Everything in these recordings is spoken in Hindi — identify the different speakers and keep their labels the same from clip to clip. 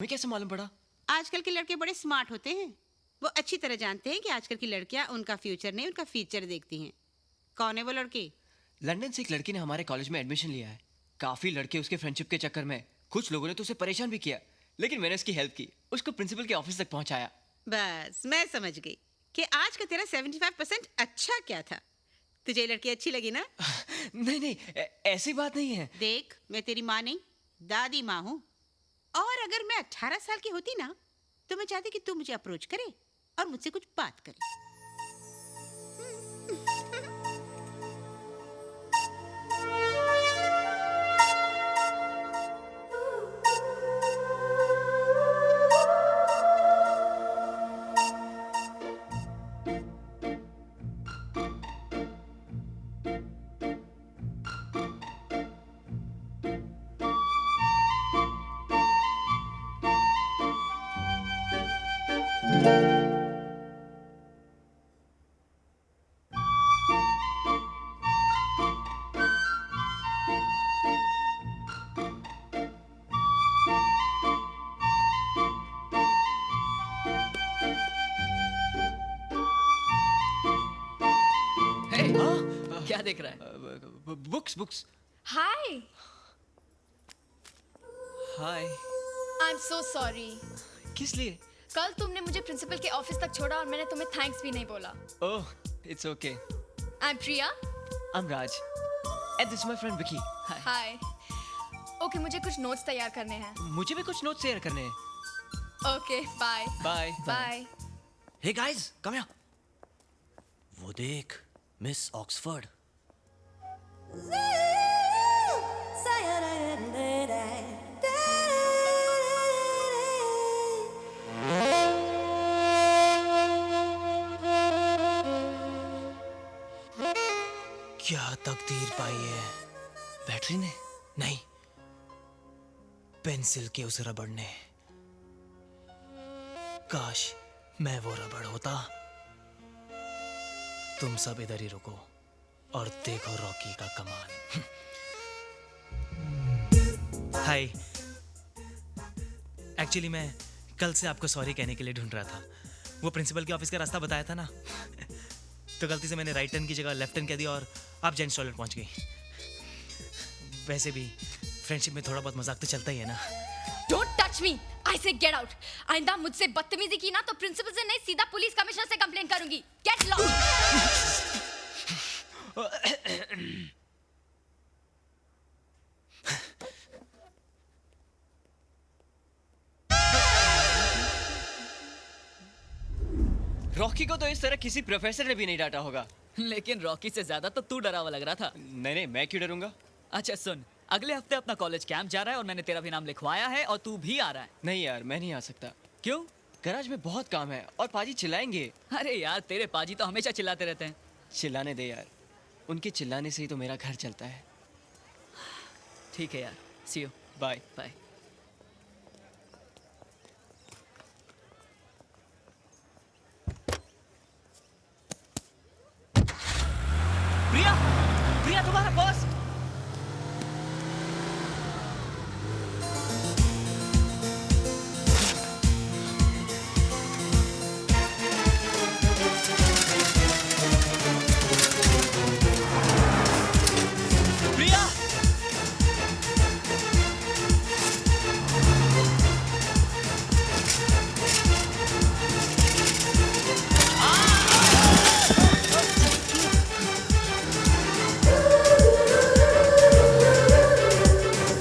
Speaker 1: तुम्हें कैसे मालूम पड़ा?
Speaker 2: आजकल के लड़के बड़े स्मार्ट होते हैं। वो अच्छी तरह जानते हैं कि आजकल की लड़कियां उनका फ्यूचर नहीं उनका फीचर देखती हैं। कौन है वो लड़की?
Speaker 1: लंदन से एक लड़की ने हमारे कॉलेज में एडमिशन लिया है। काफी लड़के उसके फ्रेंडशिप के चक्कर में, कुछ लोगों ने तो उसे परेशान भी किया, लेकिन मैंने उसकी हेल्प की, उसको प्रिंसिपल के ऑफिस तक पहुंचाया।
Speaker 2: बस मैं समझ गई कि आज का तेरा 75% अच्छा क्या था। तुझे ये लड़की अच्छी लगी ना?
Speaker 1: नहीं नहीं, ऐसी बात नहीं है।
Speaker 2: देख, मैं तेरी माँ नहीं दादी माँ हूँ। और अगर मैं 18 साल की होती ना तो मैं चाहती कि तू मुझे अप्रोच करे और मुझसे कुछ बात करे।
Speaker 3: हे,
Speaker 1: हाँ?
Speaker 3: क्या देख रहा है?
Speaker 1: Books books.
Speaker 4: Hi,
Speaker 1: hi.
Speaker 4: I am so sorry.
Speaker 1: किस लिए?
Speaker 4: कल तुमने मुझे प्रिंसिपल के ऑफिस तक छोड़ा और मैंने तुम्हें थैंक्स भी नहीं बोला।
Speaker 1: Oh, it's okay.
Speaker 4: I am Priya.
Speaker 1: I am Raj and this is my friend Vicky.
Speaker 4: Hi. Okay, मुझे कुछ नोट्स तैयार करने हैं।
Speaker 1: मुझे भी कुछ नोट्स शेयर करने हैं।
Speaker 4: Okay, bye.
Speaker 1: Bye
Speaker 4: bye.
Speaker 5: Hey guys, come here. वो देख, मिस ऑक्सफोर्ड। क्या तकदीर पाई है।
Speaker 1: बैटरी ने?
Speaker 5: नहीं, पेंसिल के उस रबड़ ने। काश मैं वो रबड़ होता। तुम सब इधर ही रुको और देखो रॉकी का कमाल। हाय, एक्चुअली मैं कल से आपको सॉरी कहने के लिए ढूंढ रहा था। वो प्रिंसिपल के ऑफिस का रास्ता बताया था ना, तो गलती से मैंने राइट टर्न की जगह लेफ्ट टर्न कह दिया और आप जेंट्स टॉयलेट पहुंच गई। वैसे भी फ्रेंडशिप में थोड़ा बहुत मजाक तो चलता ही है ना।
Speaker 4: डोंट टच मी, आई से गेट आउट। आइंदा मुझसे बदतमीजी की ना तो प्रिंसिपल से नहीं सीधा पुलिस कमिश्नर से कंप्लेन करूंगी। Get lost.
Speaker 1: रॉकी को तो इस तरह किसी प्रोफेसर ने भी नहीं डांटा होगा।
Speaker 3: लेकिन रॉकी से ज्यादा तो तू डरा हुआ लग रहा था।
Speaker 1: नहीं नहीं, मैं क्यों डरूंगा?
Speaker 3: अच्छा सुन, अगले हफ्ते अपना कॉलेज कैंप जा रहा है और मैंने तेरा भी नाम लिखवाया है और तू भी आ रहा है।
Speaker 1: नहीं यार, मैं नहीं आ सकता।
Speaker 3: क्यों?
Speaker 1: गैराज में बहुत काम है और पाजी चिल्लाएंगे।
Speaker 3: अरे यार, तेरे पाजी तो हमेशा चिल्लाते रहते हैं।
Speaker 1: चिल्लाने दे यार, उनके चिल्लाने से ही तो मेरा घर चलता है।
Speaker 3: ठीक है यार, see you.
Speaker 1: Bye
Speaker 3: bye.
Speaker 1: Priya, Priya तुम्हारा बॉस। प्रिया,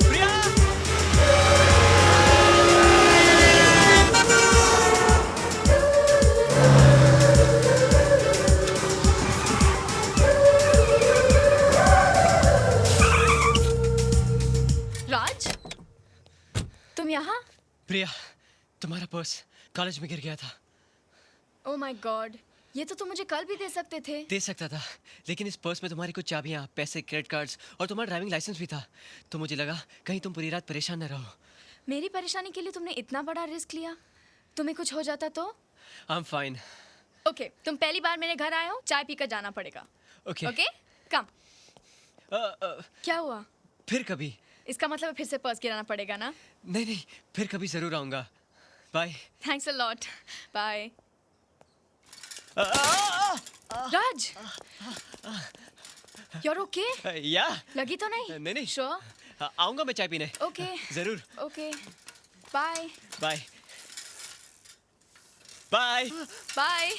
Speaker 1: प्रिया।
Speaker 4: राज, तुम यहाँ?
Speaker 1: प्रिया, तुम्हारा पर्स कॉलेज में गिर गया था।
Speaker 4: ओ माय गॉड, ये तो तुम मुझे कल भी दे सकते थे।
Speaker 1: दे सकता था, लेकिन इस पर्स में तुम्हारी कुछ चाबियां, पैसे, क्रेडिट कार्ड्स और तुम्हारा ड्राइविंग लाइसेंस भी था। तो मुझे लगा कहीं तुम पूरी रात परेशान न रहो।
Speaker 4: मेरी परेशानी के लिए तुमने इतना बड़ा रिस्क लिया। तुम्हें कुछ हो जाता तो?
Speaker 1: I am fine.
Speaker 4: ओके, तुम पहली बार मेरे घर आए हो, चाय पीकर जाना पड़ेगा।
Speaker 1: ओके।
Speaker 4: ओके, कम। क्या हुआ?
Speaker 1: फिर कभी।
Speaker 4: इसका मतलब फिर से पर्स गिराना पड़ेगा ना?
Speaker 1: नहीं नहीं, फिर कभी जरूर आऊंगा। Bye.
Speaker 4: Thanks a lot. Bye. Raj, you're okay?
Speaker 1: या
Speaker 4: लगी तो नहीं?
Speaker 1: नहीं नहीं,
Speaker 4: Sure?
Speaker 1: आऊंगा मैं चाय पीने।
Speaker 4: Okay.
Speaker 1: जरूर।
Speaker 4: Okay. Bye.
Speaker 1: Bye bye.
Speaker 4: Bye.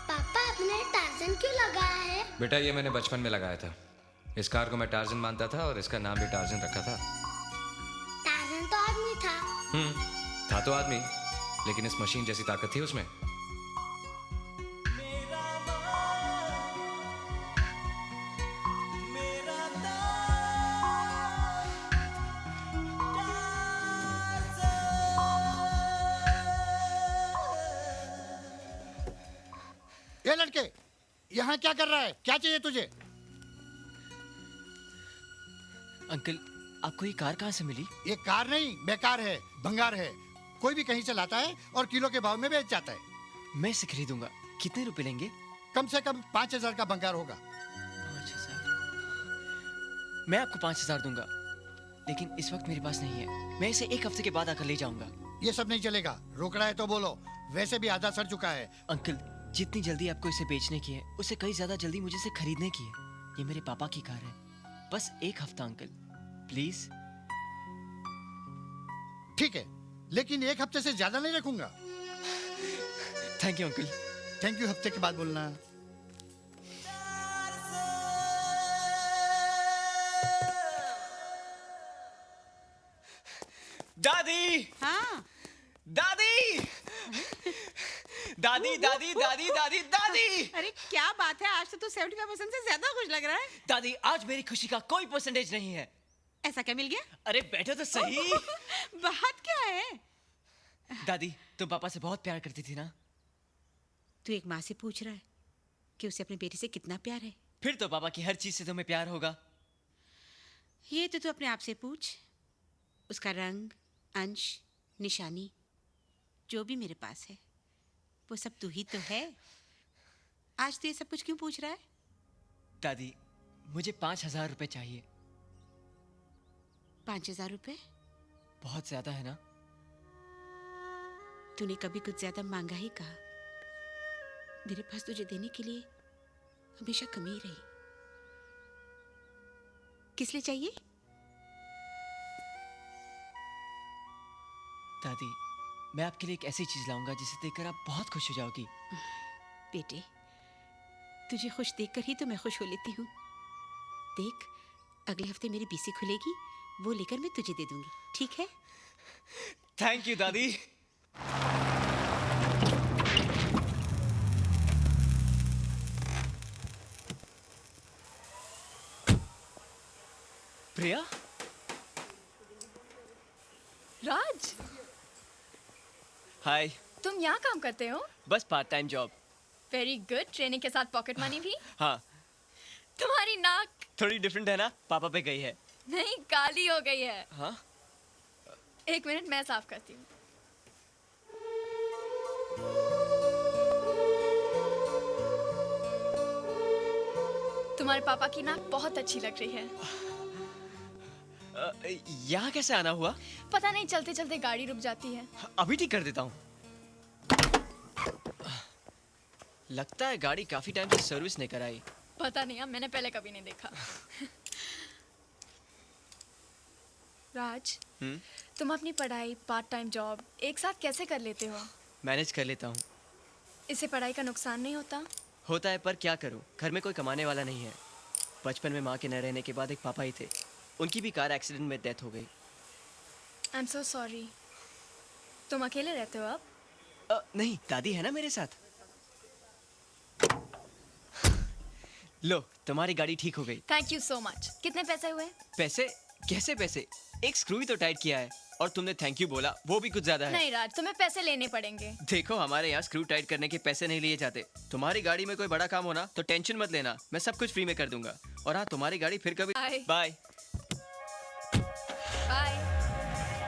Speaker 6: पापा आपने टार्जन क्यों लगाया है?
Speaker 7: बेटा ये मैंने बचपन में लगाया था। इस कार को मैं टार्जन मानता था और इसका नाम भी टार्जन रखा था।
Speaker 6: टार्जन तो आदमी था।
Speaker 7: था तो आदमी, लेकिन इस मशीन जैसी ताकत थी उसमें।
Speaker 8: ये लड़के, यहाँ क्या कर रहा है? क्या चाहिए तुझे?
Speaker 1: अंकल, आपको ये कार कहाँ से मिली?
Speaker 8: ये कार नहीं, बेकार है, भंगार है। कोई भी कहीं से लाता है और किलो के भाव में बेच जाता है।
Speaker 1: मैं इसे खरीदूंगा। कितने रुपए लेंगे?
Speaker 8: कम से कम 5,000 का भंगार होगा।
Speaker 1: 5,000? मैं आपको 5,000 दूंगा, लेकिन इस वक्त मेरे पास नहीं है। मैं इसे एक हफ्ते के बाद आकर ले जाऊंगा।
Speaker 8: ये सब नहीं चलेगा। रोकड़ा है तो बोलो, वैसे भी आधा सड़ चुका है।
Speaker 1: अंकल, जितनी जल्दी आपको इसे बेचने की है, उससे कई ज्यादा जल्दी मुझे इसे खरीदने की है। ये मेरे पापा की कार है। बस एक हफ्ता अंकल, प्लीज।
Speaker 8: ठीक है, लेकिन एक हफ्ते से ज्यादा नहीं रखूंगा।
Speaker 1: Thank you uncle.
Speaker 8: Thank you हफ्ते के बाद बोलना।
Speaker 1: दादी,
Speaker 2: हाँ,
Speaker 1: दादी, दादी, दादी, दादी, दादी, दादी।
Speaker 2: अरे क्या बात है, आज तो तू 75% से ज्यादा खुश लग रहा है।
Speaker 1: दादी, आज मेरी खुशी का कोई परसेंटेज नहीं है।
Speaker 2: ऐसा क्या मिल गया?
Speaker 1: अरे बैठो तो सही।
Speaker 2: बात क्या है?
Speaker 1: दादी, तुम पापा से बहुत प्यार करती थी ना?
Speaker 2: तू एक माँ से पूछ रहा है कि उसे अपने बेटे से कितना प्यार है?
Speaker 1: फिर तो पापा की हर चीज से तुम्हें प्यार होगा।
Speaker 2: ये तो तू अपने आप से पूछ। उसका रंग, अंश, निशानी, जो भी मेरे पास है, वो सब तू ही तो है। आज तू ये सब कुछ क्यों पूछ रहा है?
Speaker 1: दादी, मुझे 5,000 रुपए चाहिए।
Speaker 2: 5,000 रुपए?
Speaker 1: बहुत ज्यादा है ना?
Speaker 2: तूने कभी कुछ ज्यादा मांगा ही कहा। मेरे पास तुझे देने के लिए हमेशा कमी ही रही। किस लिए चाहिए?
Speaker 1: दादी, मैं आपके लिए एक ऐसी चीज लाऊंगा जिसे देखकर आप बहुत खुश हो जाओगी।
Speaker 2: बेटे, तुझे खुश देखकर ही तो मैं खुश हो लेती हूँ। देख, अगले हफ्ते मेरी बीसी खुलेगी, वो लेकर मैं तुझे दे दूंगी, ठीक है?
Speaker 1: थैंक यू दादी। प्रिया,
Speaker 4: राज,
Speaker 1: हाय।
Speaker 4: तुम यहाँ काम करते हो?
Speaker 1: बस part time job.
Speaker 4: Very good. Training के साथ पॉकेट मनी भी?
Speaker 1: हाँ,
Speaker 4: तुम्हारी नाक
Speaker 1: थोड़ी डिफरेंट है ना? पापा पे गई है।
Speaker 4: नहीं, काली हो गई है।
Speaker 1: हाँ?
Speaker 4: एक मिनट, मैं साफ करती हूँ। तुम्हारे पापा की नाक बहुत अच्छी लग रही है।
Speaker 1: यहाँ कैसे आना हुआ?
Speaker 4: पता नहीं, चलते चलते गाड़ी रुक जाती है।
Speaker 1: अभी ठीक कर देता हूँ। लगता है गाड़ी काफी टाइम से सर्विस नहीं कराई।
Speaker 4: पता नहीं, मैंने पहले कभी नहीं देखा। राज, तुम अपनी पढ़ाई, पार्ट टाइम जॉब एक साथ कैसे कर लेते हो?
Speaker 1: मैनेज कर लेता हूँ।
Speaker 4: इससे पढ़ाई का नुकसान नहीं होता?
Speaker 1: होता है, पर क्या करूँ, घर में कोई कमाने वाला नहीं है। बचपन में माँ के न रहने के बाद एक पापा ही थे, उनकी भी कार एक्सीडेंट में डेथ हो गई।
Speaker 4: I am so sorry. तुम अकेले रहते हो अब?
Speaker 1: नहीं, दादी है ना मेरे साथ। लो, तुम्हारी गाड़ी ठीक हो गई।
Speaker 4: Thank you so much. कितने पैसे हुए?
Speaker 1: पैसे? कैसे पैसे? एक स्क्रू ही तो टाइट किया है, और तुमने थैंक यू बोला, वो भी कुछ ज्यादा है।
Speaker 4: नहीं राज, तुम्हें पैसे लेने पड़ेंगे।
Speaker 1: देखो, हमारे यहाँ स्क्रू टाइट करने के पैसे नहीं लिए जाते। तुम्हारी गाड़ी में कोई बड़ा काम हो ना तो टेंशन मत लेना, मैं सब कुछ फ्री में कर दूंगा। और हाँ, तुम्हारी गाड़ी फिर कभी।
Speaker 4: Bye.
Speaker 1: Bye
Speaker 4: bye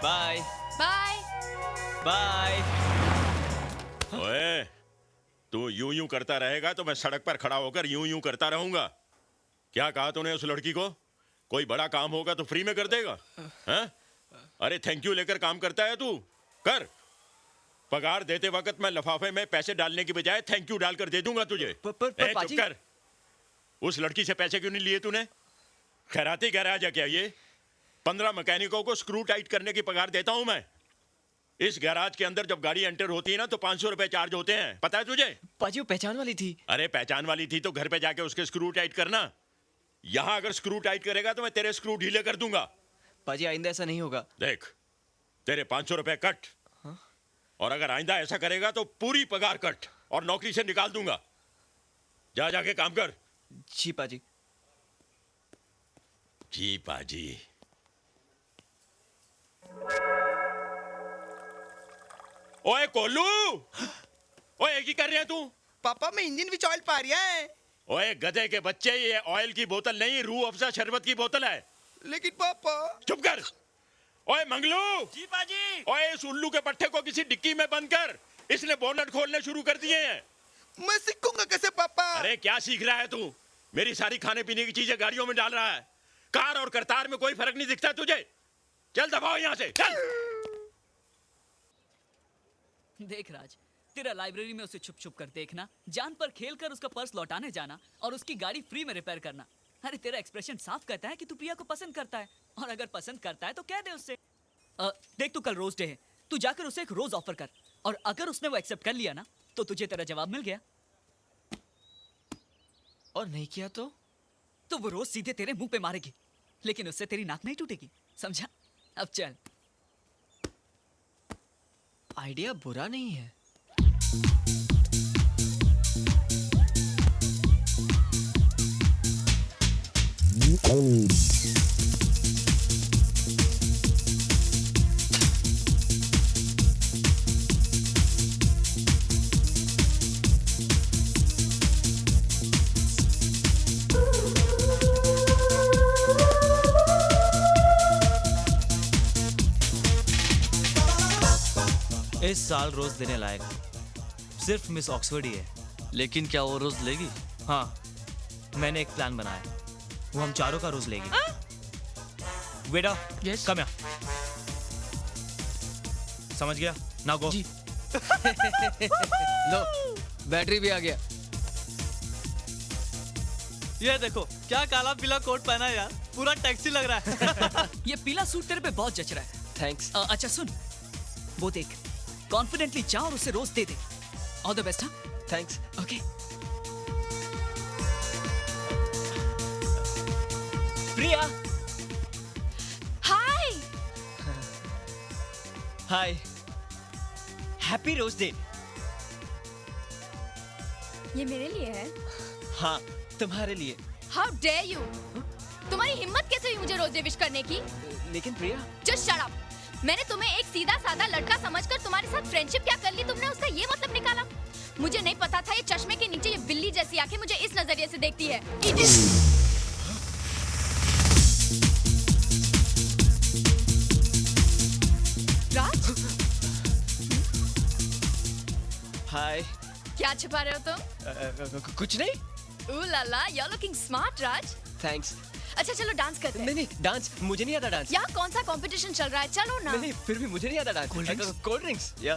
Speaker 1: bye
Speaker 4: bye.
Speaker 1: Bye.
Speaker 9: ओए, तू यूं यूं करता रहेगा तो मैं सड़क पर खड़ा होकर यूं यूं करता रहूंगा। क्या कहा तूने उस लड़की को? कोई बड़ा काम होगा तो फ्री में कर देगा? हैं? अरे थैंक यू लेकर काम करता है तू? कर। पगार देते वक्त मैं लिफाफे में पैसे डालने की बजाय थैंक यू डालकर दे दूंगा तुझे।
Speaker 1: पर
Speaker 9: चुप
Speaker 1: पाजी।
Speaker 9: कर। उस लड़की से पैसे क्यों नहीं लिए तूने? खैराती गैराज है क्या ये? 15 मैकेनिकों को स्क्रू टाइट करने की पगार देता हूं मैं। इस गैराज के अंदर जब गाड़ी एंटर होती है ना तो 500 रुपए चार्ज होते हैं, पता है तुझे?
Speaker 1: पाजी, वो पहचान वाली थी।
Speaker 9: अरे पहचान वाली थी तो घर पे जाके उसके स्क्रू टाइट करना। यहां अगर स्क्रू टाइट करेगा तो मैं तेरे स्क्रू ढीले कर दूंगा।
Speaker 1: पाजी, आइंदा ऐसा नहीं होगा।
Speaker 9: देख, तेरे 500 रुपए कट। और अगर आइंदा ऐसा करेगा तो पूरी पगार कट और नौकरी से निकाल दूंगा। जा जाके काम कर।
Speaker 1: जी पाजी।
Speaker 9: जी पाजी। ओए कोलू, ओए की कर रहे हैं तू?
Speaker 10: पापा मैं इंजन विच ऑयल पा रहा है।
Speaker 9: ओए गधे के बच्चे, ये ऑयल की बोतल नहीं, रूह अफ़ज़ा शरबत की बोतल है।
Speaker 10: लेकिन पापा।
Speaker 9: चुप कर। ओए मंगलू।
Speaker 10: जी पाजी।
Speaker 9: ओए इस उल्लू के पट्टे को किसी डिक्की में बंद कर, इसने बोनट खोलने शुरू कर दिए हैं।
Speaker 10: मैं सीखूंगा कैसे पापा?
Speaker 9: अरे क्या सीख रहा है तू? मेरी सारी खाने पीने की चीजें गाड़ियों में डाल रहा है। कार और करतार में कोई फर्क नहीं दिखता तुझे? चल दबाओ यहाँ से, चल।
Speaker 3: देख राज, तेरा लाइब्रेरी में उसे छुप छुप कर देखना, जान पर खेल कर उसका पर्स लौटाने जाना और उसकी गाड़ी फ्री में रिपेयर करना। अरे तेरा एक्सप्रेशन साफ कहता है कि तू प्रिया को पसंद करता है, और अगर पसंद करता है तो कह दे उससे। देख, तू कल रोज डे है, तू जाकर उसे एक रोज ऑफर कर, और अगर उसने वो एक्सेप्ट कर लिया ना तो तुझे तेरा जवाब मिल गया।
Speaker 1: और नहीं किया तो
Speaker 3: वो रोज सीधे तेरे मुंह पे मारेगी, लेकिन उससे तेरी नाक नहीं टूटेगी, समझा? अब चल।
Speaker 1: आइडिया बुरा नहीं है।
Speaker 5: इस साल रोज देने लायक सिर्फ मिस ऑक्सफोर्ड ही है।
Speaker 11: लेकिन क्या वो रोज लेगी?
Speaker 5: हाँ, मैंने एक प्लान बनाया, वो हम चारों का रोज लेगी। बेटा,
Speaker 1: Yes?
Speaker 5: कम यहाँ। समझ गया? Now go.
Speaker 1: लो, बैटरी भी आ गया।
Speaker 11: ये देखो क्या काला पीला कोट पहना है यार, पूरा टैक्सी लग रहा है।
Speaker 3: ये पीला सूट तेरे पे बहुत जच रहा है।
Speaker 1: थैंक्स।
Speaker 3: अच्छा सुन, वो देख, कॉन्फिडेंटली जा और उसे रोज दे दे। All the best. हाँ,
Speaker 1: thanks.
Speaker 3: Okay. Priya.
Speaker 4: Hi.
Speaker 1: Hi, happy rose day.
Speaker 4: ये मेरे लिए है?
Speaker 1: हाँ, तुम्हारे लिए।
Speaker 4: How dare you! तुम्हारी हिम्मत कैसे हुई मुझे रोज डे विश करने की?
Speaker 1: लेकिन प्रिया।
Speaker 4: Just shut up! मैंने तुम्हें एक सीधा साधा लड़का समझकर तुम्हारे साथ फ्रेंडशिप क्या कर ली तुमने, उसका ये मतलब निकाला? मुझे नहीं पता था ये चश्मे के नीचे ये बिल्ली जैसी आंखें मुझे इस नजरिए से देखती है। राज,
Speaker 1: हाय।
Speaker 4: क्या छुपा रहे हो तुम?
Speaker 1: कुछ नहीं।
Speaker 4: ooh la la, you're looking smart, Raj.
Speaker 1: Thanks.
Speaker 4: अच्छा चलो डांस करते हैं।
Speaker 1: नहीं, डांस मुझे नहीं आता डांस।
Speaker 4: यहाँ कौन सा कंपटीशन चल रहा है, चलो ना।
Speaker 1: नहीं, फिर भी मुझे नहीं आता डांस। Cold drinks. या।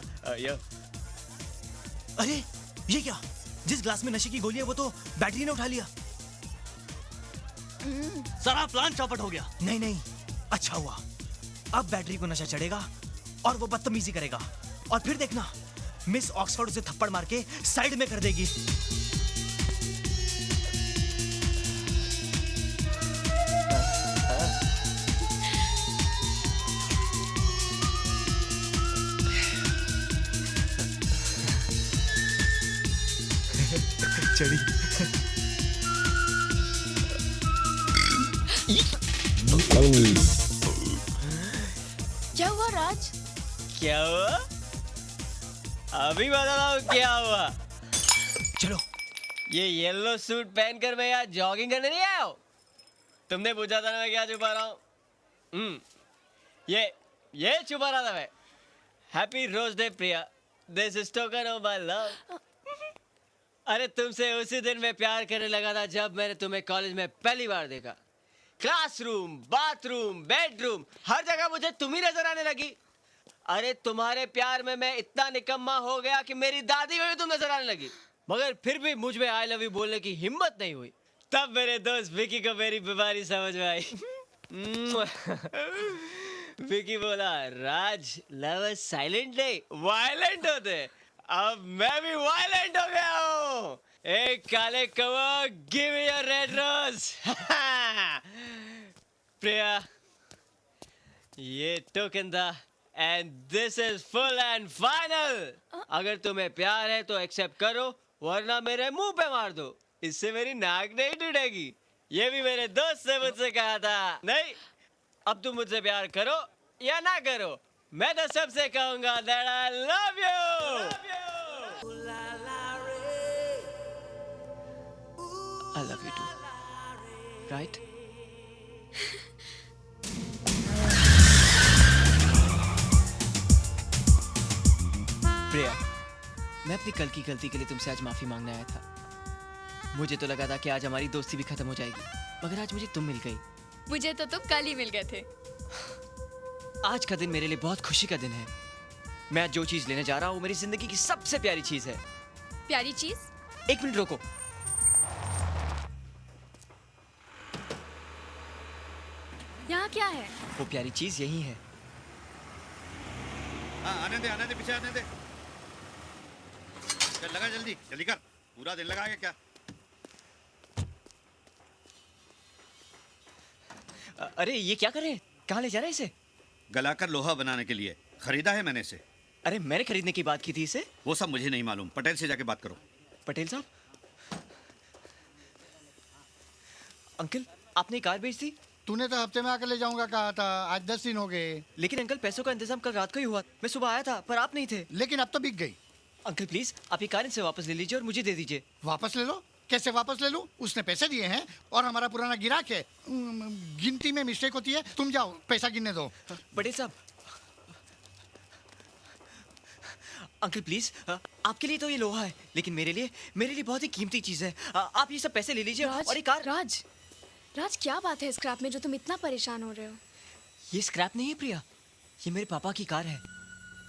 Speaker 5: अरे ये क्या? जिस ग्लास में नशे की गोली है वो तो बैटरी ने उठा लिया।
Speaker 11: सारा प्लान चौपट हो गया।
Speaker 5: नहीं नहीं, अच्छा हुआ। अब बैटरी को नशा चढ़ेगा और वो बदतमीजी करेगा, और फिर देखना मिस ऑक्सफोर्ड उसे थप्पड़ मार के साइड में कर देगी। चढ़ी।
Speaker 4: क्या हुआ राज?
Speaker 1: क्या हुआ? अभी बता रहा हूँ क्या हुआ।
Speaker 5: चलो।
Speaker 1: ये येलो सूट पहनकर मैं यहाँ जॉगिंग करने नहीं आया हूँ। तुमने पूछा था ना मैं क्या छुपा रहा हूँ। ये छुपा रहा था मैं। Happy rose day Priya, this is token of my love. अरे तुमसे उसी दिन मैं प्यार करने लगा था जब मैंने तुम्हें कॉलेज में पहली बार देखा। क्लासरूम, बाथरूम, बेडरूम, हर जगह मुझे तुम ही नजर आने लगी। अरे तुम्हारे प्यार में मैं इतना निकम्मा हो गया कि मेरी दादी को भी तुम नजर आने लगी, मगर फिर भी मुझ में आई लव यू बोलने की हिम्मत नहीं हुई। तब मेरे दोस्त विकी को मेरी बीमारी समझ में आई। विकी बोला, राज लव साइलेंट नहीं वायलेंट होते। अब मैं भी वायलेंट हो गया हूँ। एक काले कौवा, give me your red rose. Priya, ये टोकन था and this is full and final. अगर तुम्हें प्यार है तो एक्सेप्ट करो, वरना मेरे मुंह पे मार दो, इससे मेरी नाक नहीं टूटेगी। ये भी मेरे दोस्त ने मुझसे कहा था। नहीं, अब तुम मुझसे प्यार करो या ना करो, मैं तो सबसे कहूंगा that I love you. I love you too. Right? प्रिया, मैं अपनी कल की गलती के लिए तुमसे आज माफी मांगने आया था। मुझे तो लगा था कि आज हमारी दोस्ती भी खत्म हो जाएगी, मगर आज मुझे तुम मिल गई।
Speaker 4: मुझे तो तुम कल ही मिल गए थे।
Speaker 1: आज का दिन मेरे लिए बहुत खुशी का दिन है। मैं जो चीज लेने जा रहा हूँ मेरी जिंदगी की सबसे प्यारी चीज है।
Speaker 4: प्यारी चीज?
Speaker 1: एक मिनट रोको।
Speaker 4: यहाँ क्या है?
Speaker 1: वो प्यारी चीज यही है।
Speaker 8: हाँ, आने दे पीछे आने दे। चल लगा, जल्दी जल्दी कर, पूरा दिन लगाएगा क्या?
Speaker 1: अरे ये क्या कर रहे हैं? कहाँ ले जा रहे हैं इसे?
Speaker 8: गलाकर लोहा बनाने के लिए खरीदा है मैंने इसे।
Speaker 1: अरे मैंने खरीदने की बात की थी इसे।
Speaker 8: वो सब मुझे नहीं मालूम, पटेल से जाके बात करो।
Speaker 1: पटेल साहब, अंकल आपने कार बेच दी?
Speaker 8: तूने तो हफ्ते में आकर ले जाऊंगा कहा था, आज 10 दिन हो गए।
Speaker 1: लेकिन अंकल पैसों का इंतजाम कल रात को ही हुआ। मैं सुबह आया था पर आप नहीं थे।
Speaker 8: लेकिन अब तो बिक गई।
Speaker 1: अंकल प्लीज आप ये कार इनसे वापस ले लीजिए और मुझे दे दीजिए।
Speaker 8: वापस ले लो? कैसे वापस ले लूं? उसने पैसे दिए हैं और हमारा पुराना गिराक है। गिनती में मिस्टेक होती है। तुम जाओ पैसा गिनने दो।
Speaker 1: पटेल साहब, अंकल प्लीज, आपके लिए तो ये लोहा है, लेकिन मेरे लिए बहुत ही कीमती चीज है। आप ये सब पैसे ले लीजिए और ये कार।
Speaker 4: राज क्या बात है स्क्रैप में जो तुम इतना परेशान हो रहे हो?
Speaker 1: ये स्क्रैप नहीं है प्रिया, ये मेरे पापा की कार है।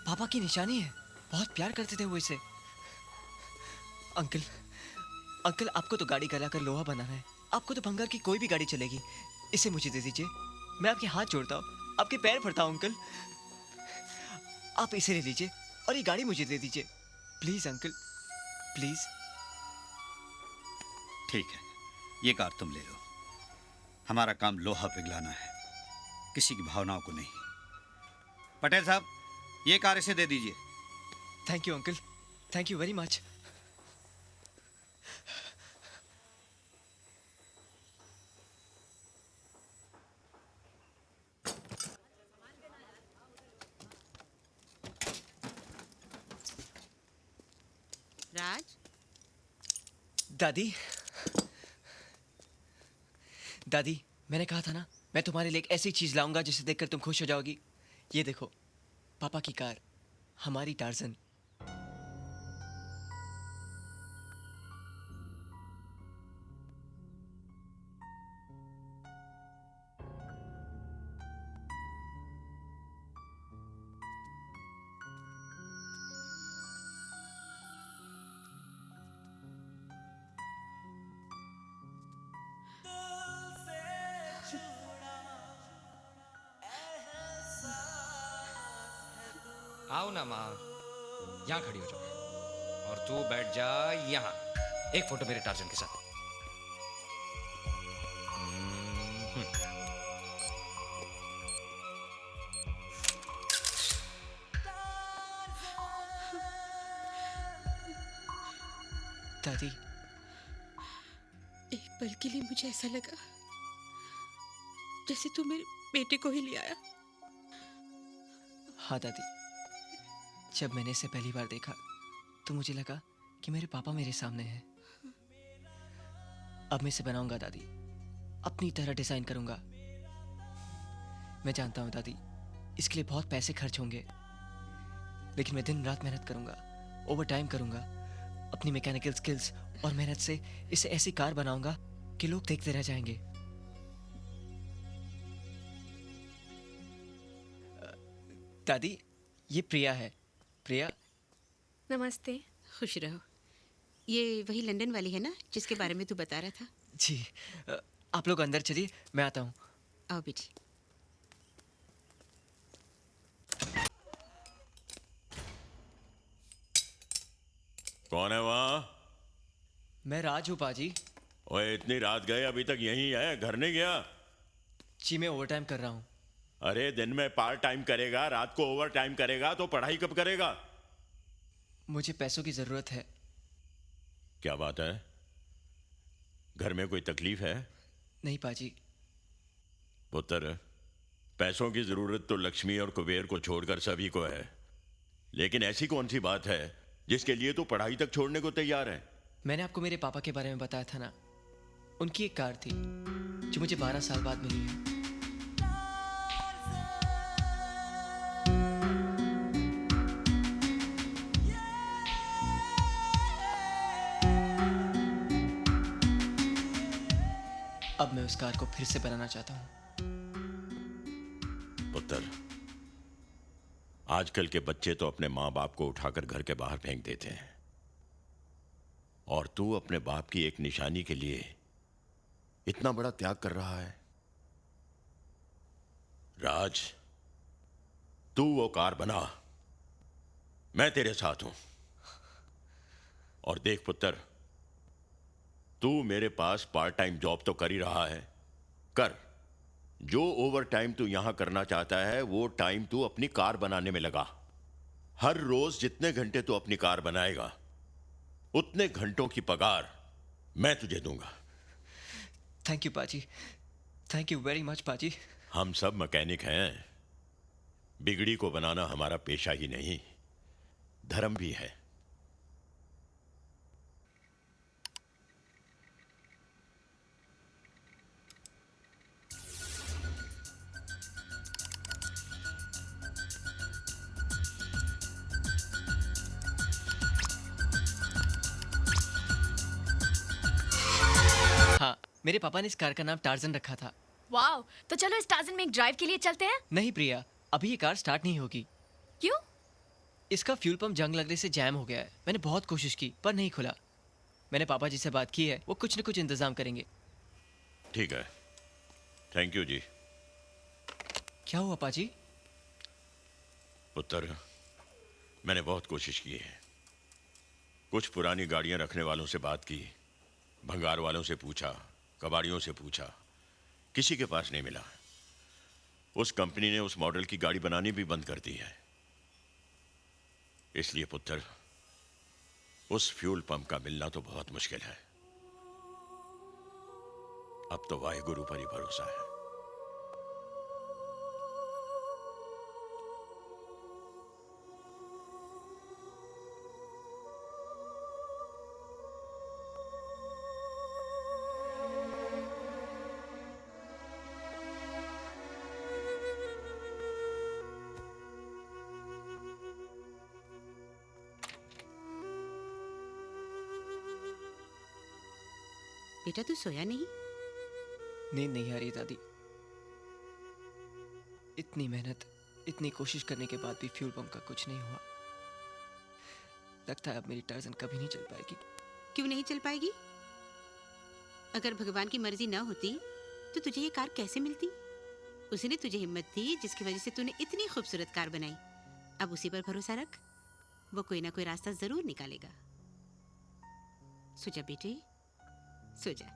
Speaker 1: पापा की निशानी है, बहुत प्यार करते थे वो इसे। अंकल आपको तो गाड़ी गलाकर लोहा बनाना है, आपको तो भंगार की कोई भी गाड़ी चलेगी। इसे मुझे दे दीजिए, मैं आपके हाथ जोड़ता हूँ, आपके पैर पड़ता हूँ अंकल। आप इसे ले लीजिए और ये गाड़ी मुझे दे दीजिए प्लीज अंकल, प्लीज।
Speaker 8: ठीक है, ये कार तुम ले लो। हमारा काम लोहा पिघलाना है, किसी की भावनाओं को नहीं। पटेल साहब, ये कार इसे दे दीजिए।
Speaker 1: Thank you uncle, thank you very much.
Speaker 2: Raj,
Speaker 1: दादी, मैंने कहा था ना मैं तुम्हारे लिए एक ऐसी चीज लाऊंगा जिसे देखकर तुम खुश हो जाओगी। ये देखो, पापा की कार, हमारी टार्जन।
Speaker 7: आओ ना माँ, यहाँ खड़ी हो जाओ और तू बैठ जा यहाँ। एक फोटो मेरे टार्जन के साथ।
Speaker 2: दादी, एक पल के लिए मुझे ऐसा लगा जैसे तू मेरे बेटे को ही ले आया।
Speaker 1: हाँ दादी, जब मैंने इसे पहली बार देखा तो मुझे लगा कि मेरे पापा मेरे सामने हैं। अब मैं इसे बनाऊंगा दादी, अपनी तरह डिजाइन करूंगा। मैं जानता हूं दादी, इसके लिए बहुत पैसे खर्च होंगे, लेकिन मैं दिन रात मेहनत करूंगा, ओवर टाइम करूंगा। अपनी मैकेनिकल स्किल्स और मेहनत से इसे ऐसी कार बनाऊंगा कि लोग देखते रह जाएंगे। दादी, ये प्रिया है। प्रिया,
Speaker 4: नमस्ते।
Speaker 2: खुश रहो। ये वही लंदन वाली है ना जिसके बारे में तू बता रहा था?
Speaker 1: जी। आप लोग अंदर चलिए, मैं आता हूँ।
Speaker 2: आओ बेटी।
Speaker 9: कौन है वहाँ?
Speaker 1: मैं राज हूँ पाजी।
Speaker 9: ओए, इतनी रात गए अभी तक यहीं है, घर नहीं गया?
Speaker 1: जी, मैं ओवर टाइम कर रहा हूँ।
Speaker 9: अरे दिन में पार्ट टाइम करेगा, रात को ओवर टाइम करेगा तो पढ़ाई कब करेगा?
Speaker 1: मुझे पैसों की जरूरत है।
Speaker 9: क्या बात है? घर में कोई तकलीफ है?
Speaker 1: नहीं पाजी।
Speaker 9: पुत्र, पैसों की जरूरत तो लक्ष्मी और कुबेर को छोड़कर सभी को है, लेकिन ऐसी कौन सी बात है जिसके लिए तो पढ़ाई तक छोड़ने को तैयार है?
Speaker 1: मैंने आपको मेरे पापा के बारे में बताया था ना। उनकी एक कार थी जो मुझे 12 साल बाद मिली है। अब मैं उस कार को फिर से बनाना चाहता हूँ।
Speaker 9: पुत्र, आजकल के बच्चे तो अपने माँ बाप को उठाकर घर के बाहर फेंक देते हैं, और तू अपने बाप की एक निशानी के लिए इतना बड़ा त्याग कर रहा है। राज, तू वो कार बना, मैं तेरे साथ हूं। और देख पुत्र, तू मेरे पास पार्ट टाइम जॉब तो कर ही रहा है, कर। जो ओवर टाइम तू यहां करना चाहता है वो टाइम तू अपनी कार बनाने में लगा। हर रोज जितने घंटे तू अपनी कार बनाएगा उतने घंटों की पगार मैं तुझे दूंगा।
Speaker 1: थैंक यू पाजी, थैंक यू वेरी मच पाजी।
Speaker 9: हम सब मैकेनिक हैं, बिगड़ी को बनाना हमारा पेशा ही नहीं, धर्म भी है।
Speaker 1: हाँ, मेरे पापा ने इस कार का नाम टार्जन रखा था।
Speaker 4: वाओ, तो चलो इस टार्जन में एक ड्राइव के लिए चलते हैं।
Speaker 1: नहीं प्रिया, अभी ये कार स्टार्ट नहीं होगी।
Speaker 4: क्यों?
Speaker 1: इसका फ्यूल पंप जंग लगने से जैम हो गया है। मैंने बहुत कोशिश की पर नहीं खुला। मैंने पापा जी से बात की है, वो कुछ न कुछ इंतजाम करेंगे।
Speaker 9: ठीक है, थैंक यू जी।
Speaker 1: क्या हुआ पाजी?
Speaker 9: पुत्र, मैंने बहुत कोशिश की है। कुछ पुरानी गाड़ियां रखने वालों से बात की, भंगार वालों से पूछा, कबाड़ियों से पूछा, किसी के पास नहीं मिला। उस कंपनी ने उस मॉडल की गाड़ी बनानी भी बंद कर दी है। इसलिए पुत्र, उस फ्यूल पंप का मिलना तो बहुत मुश्किल है। अब तो वाहिगुरु पर ही भरोसा है।
Speaker 2: बेटा तू सोया नहीं?
Speaker 1: नींद नहीं आ रही दादी। इतनी मेहनत, इतनी कोशिश करने के बाद भी फ्यूल पंप का कुछ नहीं हुआ। लगता है अब मेरी टार्जन कभी नहीं चल पाएगी।
Speaker 2: क्यों नहीं चल पाएगी? अगर भगवान की मर्जी ना होती तो तुझे ये कार कैसे मिलती? उसने तुझे हिम्मत दी जिसकी वजह से तूने इतनी खूबसूरत कार बनाई। अब उसी पर भरोसा रख, वो कोई ना कोई रास्ता जरूर निकालेगा। सो जा बेटे, सो जा।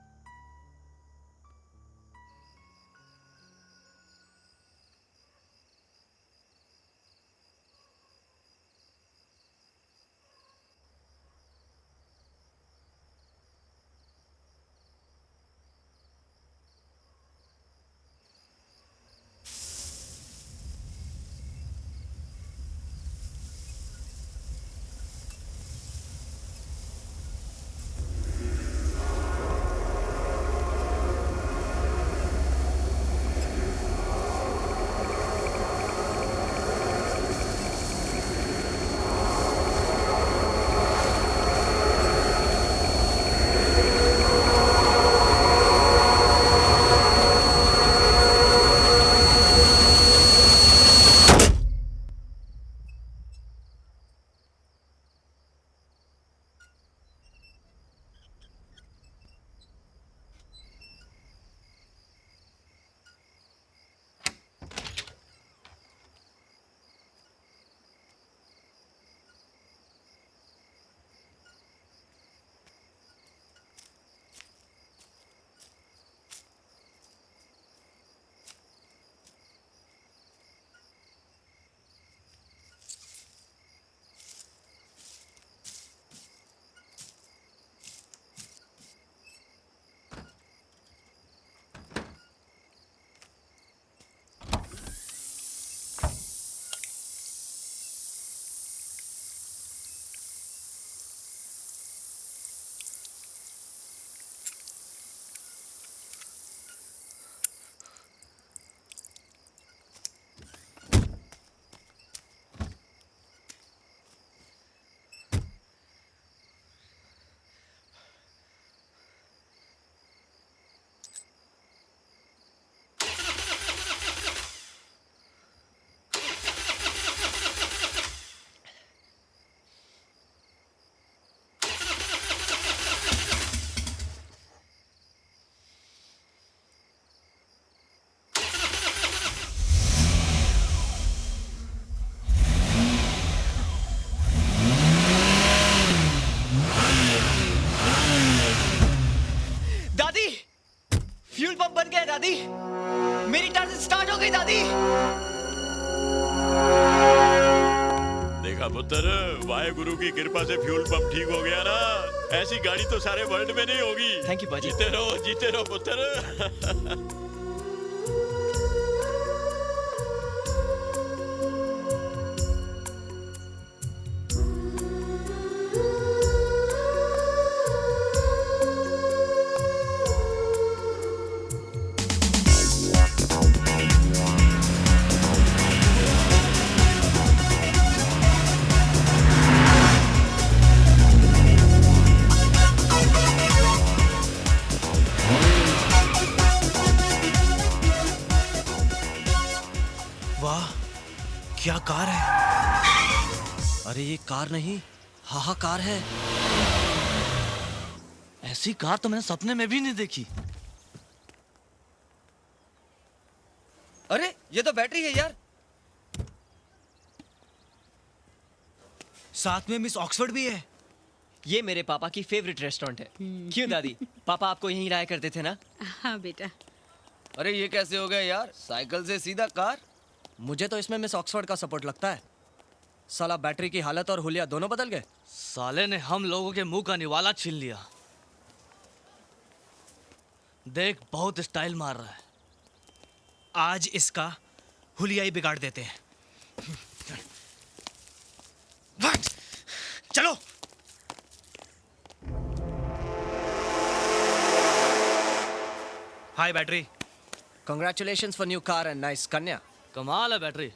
Speaker 1: दादी, मेरी टार्जन स्टार्ट हो गई दादी।
Speaker 9: देखा पुत्र, वाहे गुरु की कृपा से फ्यूल पंप ठीक हो गया ना। ऐसी गाड़ी तो सारे वर्ल्ड में नहीं होगी।
Speaker 1: थैंक यू बाजी।
Speaker 9: जीते रहो पुत्र।
Speaker 5: क्या कार है?
Speaker 11: अरे ये कार नहीं, हाहाकार है। ऐसी कार तो मैंने सपने में भी नहीं देखी।
Speaker 7: अरे ये तो बैटरी है यार।
Speaker 5: साथ में मिस ऑक्सफोर्ड भी है।
Speaker 1: ये मेरे पापा की फेवरेट रेस्टोरेंट है। क्यों दादी, पापा आपको यहीं लाया करते थे ना?
Speaker 2: हाँ बेटा।
Speaker 7: अरे ये कैसे हो गया यार, साइकिल से सीधा कार।
Speaker 11: मुझे तो इसमें मिस ऑक्सफोर्ड का सपोर्ट लगता है। साला बैटरी की हालत और हुलिया दोनों बदल गए। साले ने हम लोगों के मुंह का निवाला छीन लिया। देख बहुत स्टाइल मार रहा है।
Speaker 5: आज इसका हुलिया ही बिगाड़ देते हैं। चलो। हाय battery.
Speaker 11: Congratulations for new car and nice कन्या। कमाल है बैटरी,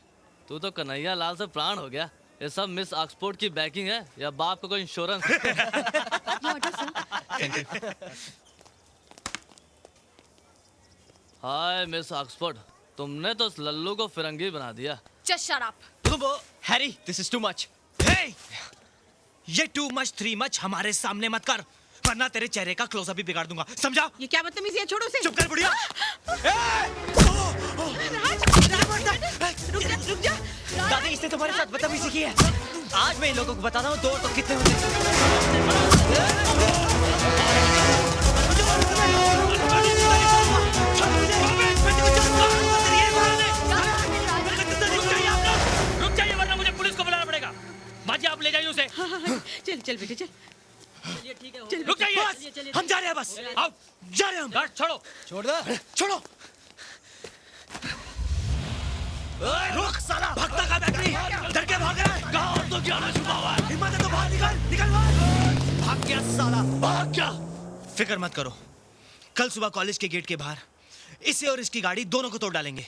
Speaker 11: तू तो कन्हैया लाल से प्राण हो गया। ये सब मिस ऑक्सफोर्ड की बैकिंग है या बाप को कोई इंश्योरेंस? हाय मिस ऑक्सफोर्ड, तुमने तो उस लल्लू को फिरंगी बना दिया।
Speaker 4: Just shut up।
Speaker 1: Harry, this is too much।
Speaker 5: Hey! ये टू मच 3 मच हमारे सामने मत कर, वरना तेरे चेहरे का क्लोजअप भी बिगाड़ दूंगा, समझा?
Speaker 2: ये क्या बदतमीजी है, छोड़ो उसे।
Speaker 5: चुप कर बुढ़िया।
Speaker 2: रुक जा।
Speaker 1: दादी
Speaker 5: इसने तुम्हारे साथ बदतमीजी की है। आज मैं इन लोगों को बता रहा हूँ दो तो कितने होते हैं।
Speaker 11: रुक जाइए वरना मुझे पुलिस को बुलाना पड़ेगा। माजी आप ले जाइए उसे।
Speaker 2: चल चल बेटे चल।
Speaker 11: रुक जाइए,
Speaker 5: हम जा रहे हैं बस।
Speaker 11: आओ
Speaker 5: जा रहे हैं हम।
Speaker 11: गार्ड छोड़ो।
Speaker 5: छोड़ दो, छोड़ो। रुक साला, भागता का बैटरी, डर के भाग रहा है।
Speaker 11: कहाँ तो जाना छुपा हुआ है?
Speaker 5: हिम्मत है तो बाहर निकल, निकल बाहर।
Speaker 11: भाग गया साला, भाग गया।
Speaker 5: फिक्र मत करो, कल सुबह कॉलेज के गेट के बाहर इसे और इसकी गाड़ी दोनों को तोड़ डालेंगे।